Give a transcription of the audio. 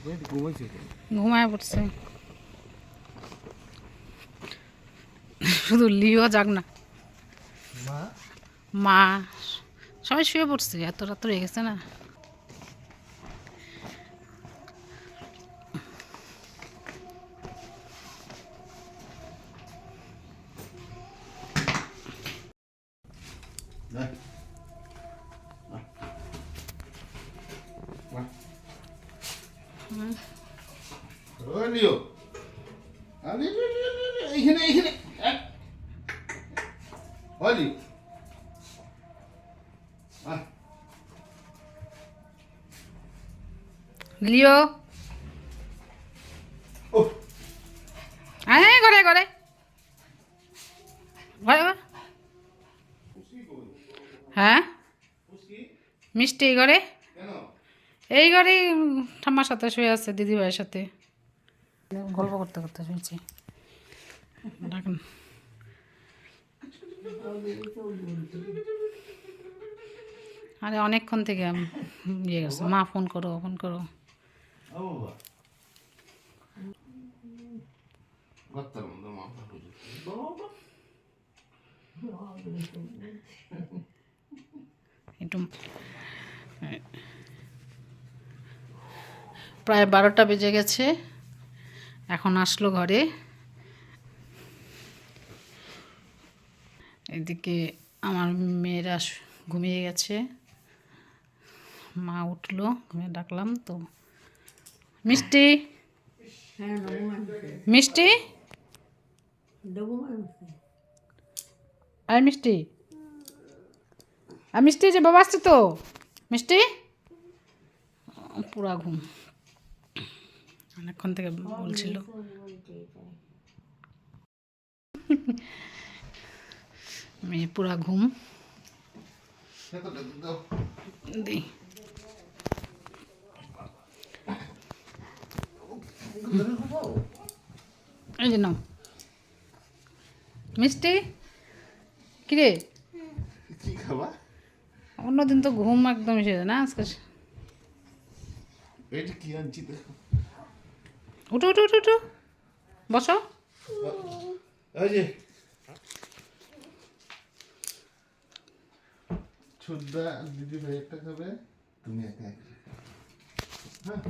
ঘুমায় পড়ছে। শুধু লিও যাক না, মা সবাই শুয়ে পড়ছে, এত রাত হয়ে গেছে না। লিও আয় ঘরে ঘরে ঘরে ঘরে। হ্যাঁ মিষ্টি এই ঘরে, এই ঘরেই ঠাম্মার সাথে শুয়ে আছে, দিদি ভাইয়ের সাথে গল্প করতে করতে শুনছি। ডাকুন আরে অনেকক্ষণ থেকে ইয়ে গেছে, মা ফোন করো ফোন করো। একটু প্রায় 12টা বেজে গেছে, এখন আসলো ঘরে। এদিকে আমার মেয়েরা ঘুমিয়ে গেছে, মা উঠলো, ঘুমিয়ে ডাকলাম তো। মিষ্টি মিষ্টি আর মিষ্টি আর মিষ্টি, যে বাবা আসছে তো। মিষ্টি পুরা ঘুম, অনেকক্ষণ থেকে বলছিল। মেয়ে পুরা ঘুম দি। এই যে নাও মিষ্টি। কিরে কি খাবা? অন্যদিন তো ঘুম একদম এসে যায় না, আজকে এটা কি আনছি দেখো। উঠো উঠো উঠো উঠো, বসো। এই যে ছোটদা দিদি ভাই একটা খাবে, তুমি একা একটা। হ্যাঁ